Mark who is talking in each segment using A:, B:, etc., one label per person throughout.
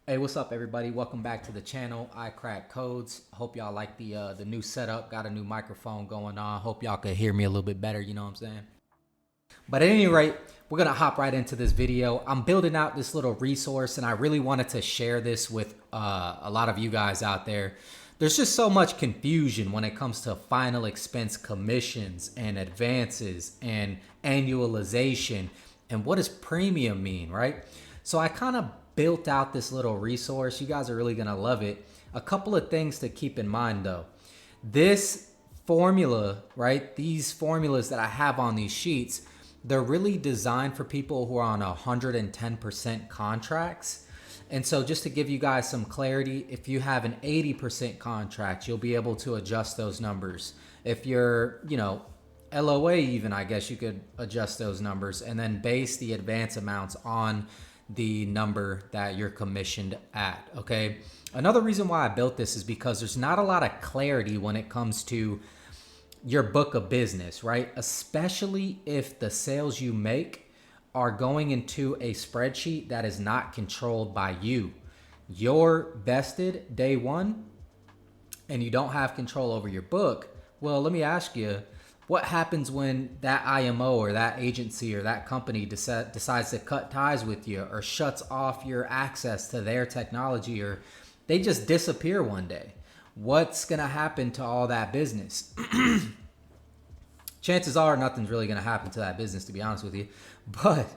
A: Hey, what's up, everybody? Welcome back to the channel. I Crack Codes. Hope y'all like the new setup. Got a new microphone going on. Hope y'all could hear me a little bit better. You know what I'm saying? But at any rate, we're gonna hop right into this video. I'm building out this little resource, and I really wanted to share this with a lot of you guys out there. There's just so much confusion when it comes to final expense commissions and advances and annualization and what does premium mean, right? So I kind of built out this little resource. You guys are really gonna love it. A couple of things to keep in mind though. This formula, right? These formulas that I have on these sheets, they're really designed for people who are on 110% contracts. And so just to give you guys some clarity, if you have an 80% contract, you'll be able to adjust those numbers. If you're, LOA even, I guess you could adjust those numbers and then base the advance amounts on the number that you're commissioned at, okay? Another reason why I built this is because there's not a lot of clarity when it comes to your book of business, right? Especially if the sales you make are going into a spreadsheet that is not controlled by you. You're vested day one and you don't have control over your book. Well, let me ask you, what happens when that IMO or that agency or that company decides to cut ties with you or shuts off your access to their technology, or they just disappear one day? What's going to happen to all that business? Chances are nothing's really going to happen to that business, to be honest with you. But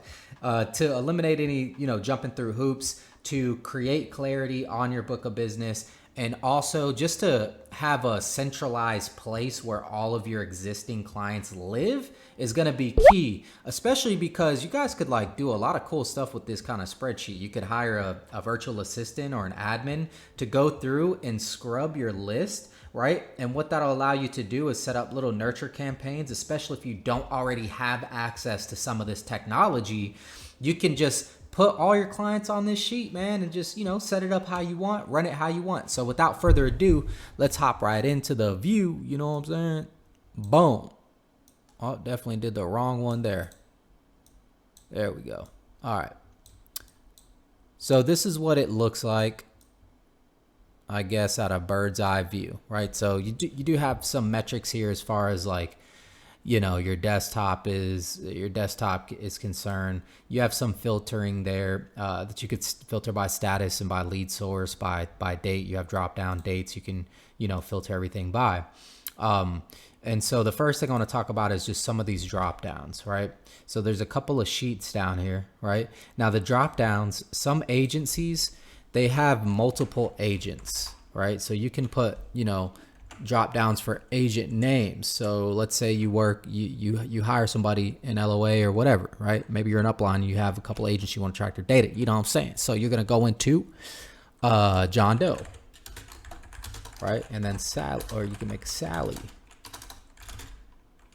A: to eliminate any, jumping through hoops, to create clarity on your book of business, and also just to have a centralized place where all of your existing clients live is going to be key, especially because you guys could do a lot of cool stuff with this kind of spreadsheet. You could hire a virtual assistant or an admin to go through and scrub your list, right? And what that'll allow you to do is set up little nurture campaigns, especially if you don't already have access to some of this technology. You can just put all your clients on this sheet, man, and just, set it up how you want, run it how you want. So without further ado, let's hop right into the view. You know what I'm saying? Boom. Oh, definitely did the wrong one there. There we go. All right. So this is what it looks like, I guess, at a bird's eye view, right? So you do have some metrics here as far as your desktop is concerned. You have some filtering there that you could filter by status and by lead source, by date. You have drop down dates you can filter everything by. And so the first thing I want to talk about is just some of these drop downs, right? So there's a couple of sheets down here, right? Now the drop downs, some agencies, they have multiple agents, right? So you can put drop downs for agent names. So let's say you hire somebody in LOA or whatever, right? Maybe you're an upline, you have a couple agents you want to track their data. You know what I'm saying? So you're gonna go into John Doe, right? And then Sally, or you can make Sally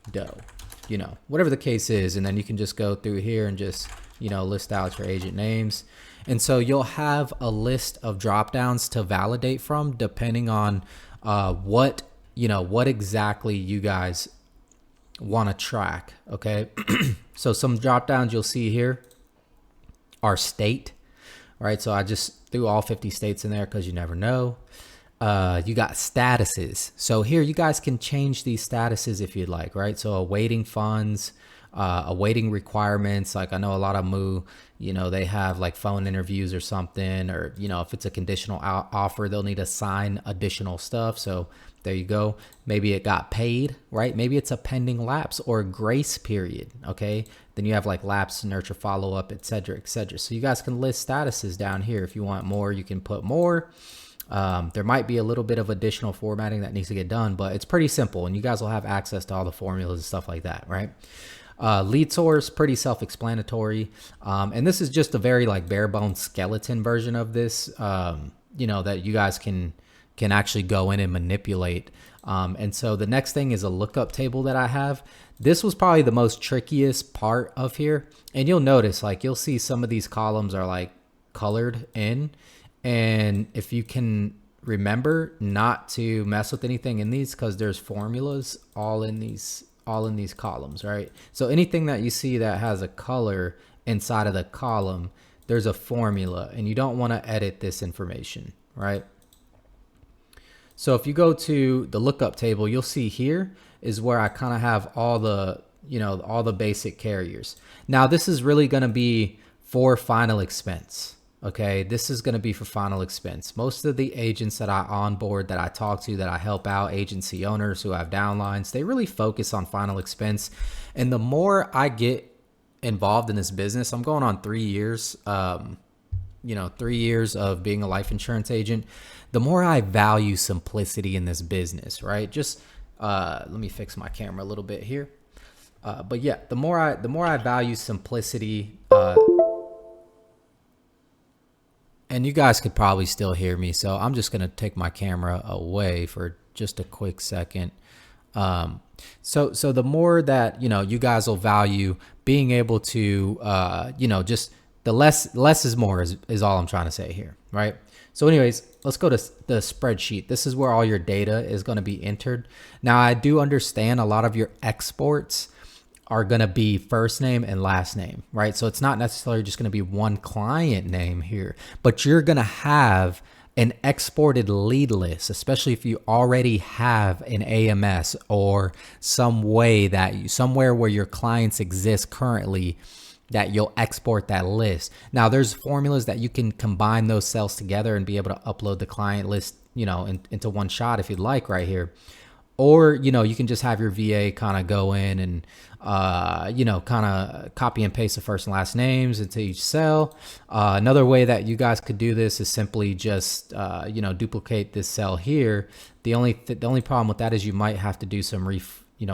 A: Doe, whatever the case is. And then you can just go through here and just list out your agent names. And so you'll have a list of drop downs to validate from, depending on what exactly you guys want to track. Okay. So some drop downs you'll see here are state, right? So I just threw all 50 states in there because you never know. You got statuses. So here you guys can change these statuses if you'd like, right? So awaiting funds, awaiting requirements. Like I know a lot of MU, they have phone interviews or something, or, if it's a conditional offer, they'll need to sign additional stuff. So there you go. Maybe it got paid, right? Maybe it's a pending lapse or grace period. Okay. Then you have lapse, nurture, follow up, et cetera, et cetera. So you guys can list statuses down here. If you want more, you can put more. There might be a little bit of additional formatting that needs to get done, but it's pretty simple and you guys will have access to all the formulas and stuff like that, right? Lead source, pretty self-explanatory. And this is just a very bare bones skeleton version of this, that you guys can actually go in and manipulate. And so the next thing is a lookup table that I have. This was probably the most trickiest part of here. And you'll notice, you'll see some of these columns are colored in. And if you can remember not to mess with anything in these, because there's formulas all in these columns, right? So anything that you see that has a color inside of the column, there's a formula, and you don't want to edit this information, right? So if you go to the lookup table, you'll see here is where I kind of have all the, all the basic carriers. Now this is really going to be for final expense. Okay, this is going to be for final expense. Most of the agents that I onboard, that I talk to, that I help out, agency owners who have downlines, they really focus on final expense. And the more I get involved in this business, I'm going on 3 years, 3 years of being a life insurance agent, the more I value simplicity in this business, right? Just let me fix my camera a little bit here. But yeah, the more I value simplicity, and you guys could probably still hear me, so I'm just gonna take my camera away for just a quick second. So the more that, you guys will value being able to, just the less is more is all I'm trying to say here, right? So anyways, let's go to the spreadsheet. This is where all your data is going to be entered. Now, I do understand a lot of your exports are going to be first name and last name, right? So it's not necessarily just going to be one client name here, but you're going to have an exported lead list, especially if you already have an AMS or some way that somewhere where your clients exist currently, that you'll export that list. Now there's formulas that you can combine those cells together and be able to upload the client list, into one shot if you'd like right here. Or, you can just have your VA kind of go in and, kind of copy and paste the first and last names into each cell. Another way that you guys could do this is simply just, duplicate this cell here. The only problem with that is you might have to do some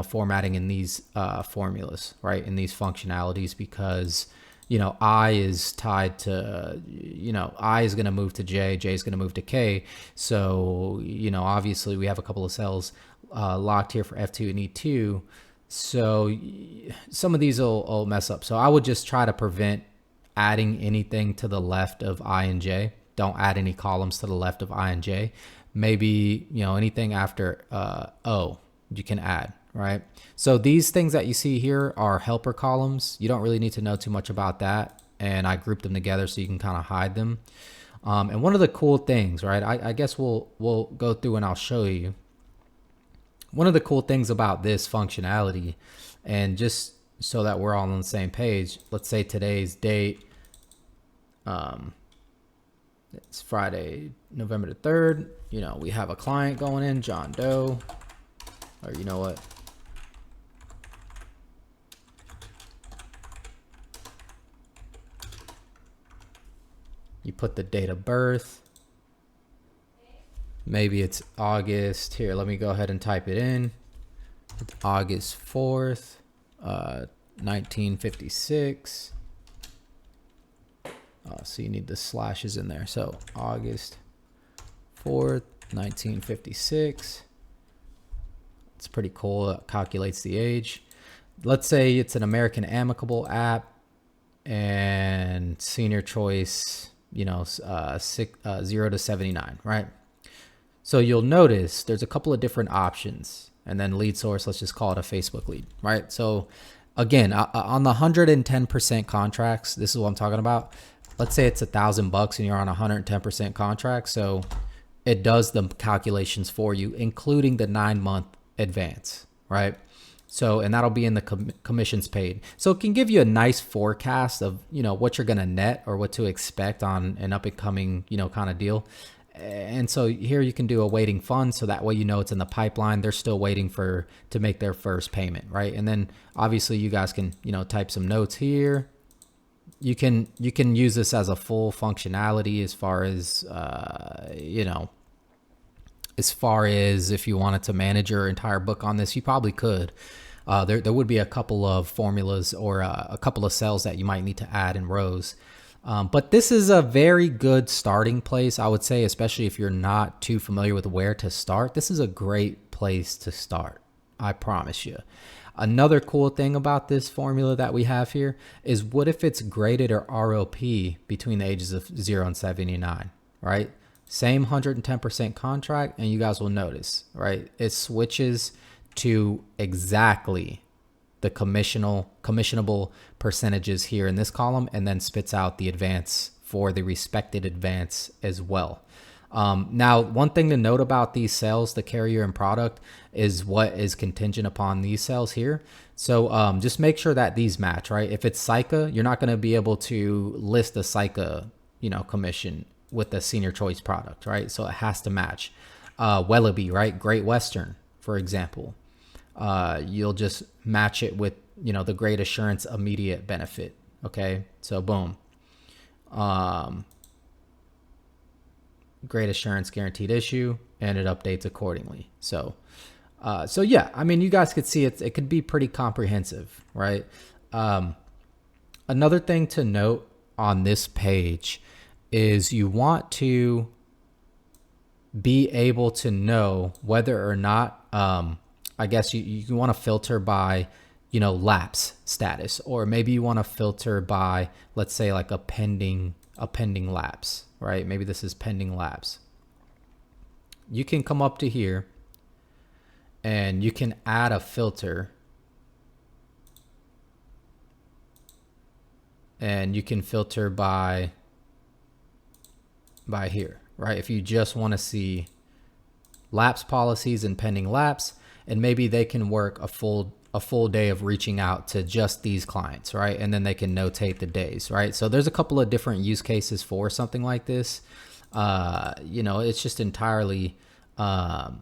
A: formatting in these formulas, right? In these functionalities, because, I is tied to, I is going to move to J is going to move to K. So, obviously we have a couple of cells locked here for F2 and E2. So some of these will mess up. So I would just try to prevent adding anything to the left of I and J. Don't add any columns to the left of I and J. Maybe, anything after O you can add, right? So these things that you see here are helper columns. You don't really need to know too much about that. And I grouped them together so you can kind of hide them. And one of the cool things, right? I guess we'll go through and I'll show you. One of the cool things about this functionality, and just so that we're all on the same page, let's say today's date, it's Friday, November the 3rd. We have a client going in, John Doe, or you know what? You put the date of birth. Maybe it's August. Here, let me go ahead and type it in. It's August 4th, 1956. So you need the slashes in there. So August 4th, 1956. It's pretty cool. It calculates the age. Let's say it's an American Amicable app and senior choice, 0 to 79, right? So you'll notice there's a couple of different options, and then lead source, let's just call it a Facebook lead, right? So again, on the 110% contracts, this is what I'm talking about. Let's say it's $1,000 and you're on 110% contract. So it does the calculations for you, including the 9-month advance, right? So, and that'll be in the commissions paid. So it can give you a nice forecast of, what you're going to net or what to expect on an up and coming, kind of deal. And so here you can do a waiting fund. So that way, it's in the pipeline. They're still waiting to make their first payment. Right. And then obviously you guys can, type some notes here. You can use this as a full functionality as far as, as far as if you wanted to manage your entire book on this, you probably could. There would be a couple of formulas or a couple of cells that you might need to add in rows. But this is a very good starting place, I would say, especially if you're not too familiar with where to start. This is a great place to start, I promise you. Another cool thing about this formula that we have here is what if it's graded or ROP between the ages of 0 and 79, right? Same 110% contract, and you guys will notice, right? It switches to exactly the commissionable percentages here in this column, and then spits out the advance for the respected advance as well. Now, one thing to note about these sales, the carrier and product, is what is contingent upon these sales here. So just make sure that these match, right? If it's SICA, you're not going to be able to list the SICA, commission with the senior choice product, right? So it has to match. Wellaby, right? Great Western, for example. You'll just match it with, the Great Assurance immediate benefit. Okay. So boom. Great Assurance guaranteed issue, and it updates accordingly. So yeah, I mean, you guys could see it could be pretty comprehensive, right? Another thing to note on this page is you want to be able to know whether or not, I guess you want to filter by, lapse status, or maybe you want to filter by, let's say, like a pending lapse, right? Maybe this is pending lapse. You can come up to here and you can add a filter, and you can filter by here, right? If you just want to see lapse policies and pending lapse, and maybe they can work a full day of reaching out to just these clients, right? And then they can notate the days, right? So there's a couple of different use cases for something like this. It's just entirely up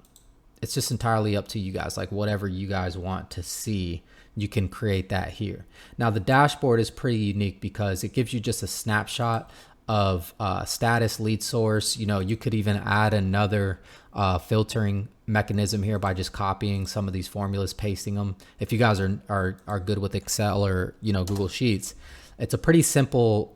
A: to you guys, like whatever you guys want to see, you can create that here. Now the dashboard is pretty unique because it gives you just a snapshot of status, lead source. You could even add another filtering mechanism here by just copying some of these formulas, pasting them. If you guys are good with Excel or Google Sheets, it's a pretty simple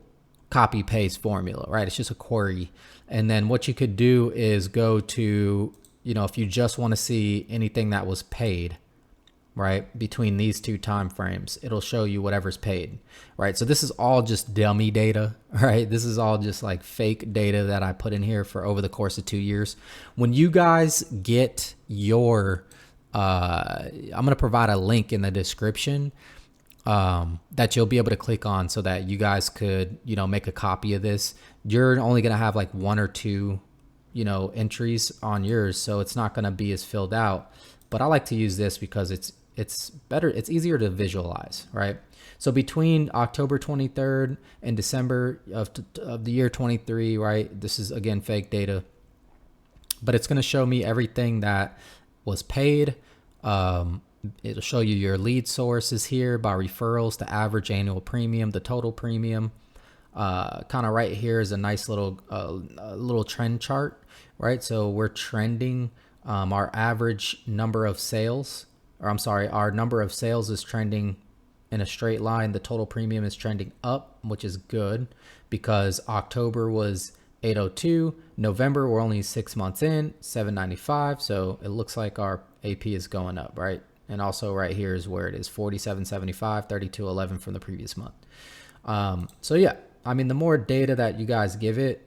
A: copy paste formula, right? It's just a query. And then what you could do is go to, if you just want to see anything that was paid, right, between these two time frames, it'll show you whatever's paid, right? So this is all just dummy data, right? This is all just like fake data that I put in here for over the course of 2 years. When you guys get your, I'm going to provide a link in the description that you'll be able to click on so that you guys could, make a copy of this. You're only going to have like 1 or 2, entries on yours, so it's not going to be as filled out. But I like to use this because it's better. It's easier to visualize, right? So between October 23rd and December of the year 23, right? This is again fake data, but it's going to show me everything that was paid. It'll show you your lead sources here by referrals, the average annual premium, the total premium. Kind of right here is a nice little trend chart, right? So we're trending. Our average number of sales, our number of sales is trending in a straight line. The total premium is trending up, which is good because October was 802. November, we're only 6 months in, 795. So it looks like our AP is going up, right? And also right here is where it is, 4775, 3211 from the previous month. So yeah, I mean, the more data that you guys give it,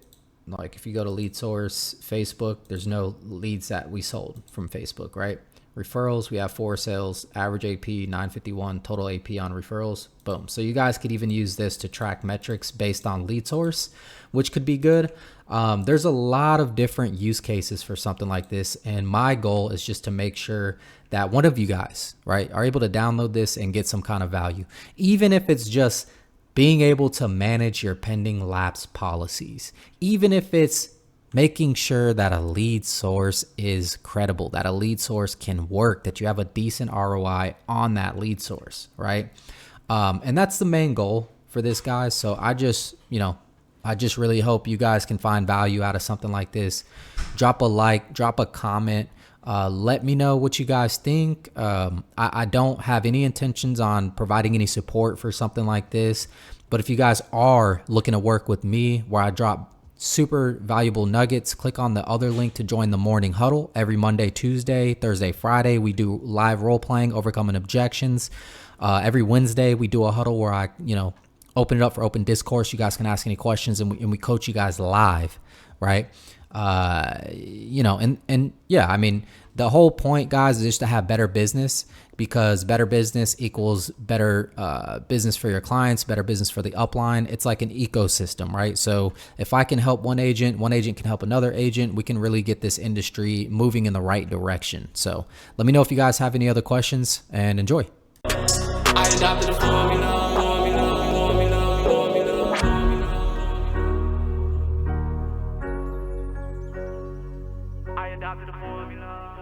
A: like if you go to lead source, Facebook, there's no leads that we sold from Facebook, right? Referrals, we have 4 sales, average AP 951, total AP on referrals, boom. So you guys could even use this to track metrics based on lead source, which could be good. There's a lot of different use cases for something like this. And my goal is just to make sure that one of you guys, right, are able to download this and get some kind of value, even if it's just being able to manage your pending lapse policies, even if it's making sure that a lead source is credible, that a lead source can work, that you have a decent ROI on that lead source, right? And that's the main goal for this, guys. So I just really hope you guys can find value out of something like this. Drop a like, drop a comment. Let me know what you guys think. I don't have any intentions on providing any support for something like this, but if you guys are looking to work with me where I drop super valuable nuggets, click on the other link to join the morning huddle every Monday, Tuesday, Thursday, Friday. We do live role playing, overcoming objections. Every Wednesday we do a huddle where I, open it up for open discourse. You guys can ask any questions and we coach you guys live, right? And yeah, I mean, the whole point, guys, is just to have better business, because better business equals better business for your clients, better business for the upline. It's like an ecosystem, right? So if I can help one agent can help another agent. We can really get this industry moving in the right direction. So let me know if you guys have any other questions, and enjoy. I adopted a formula. I adopted a formula.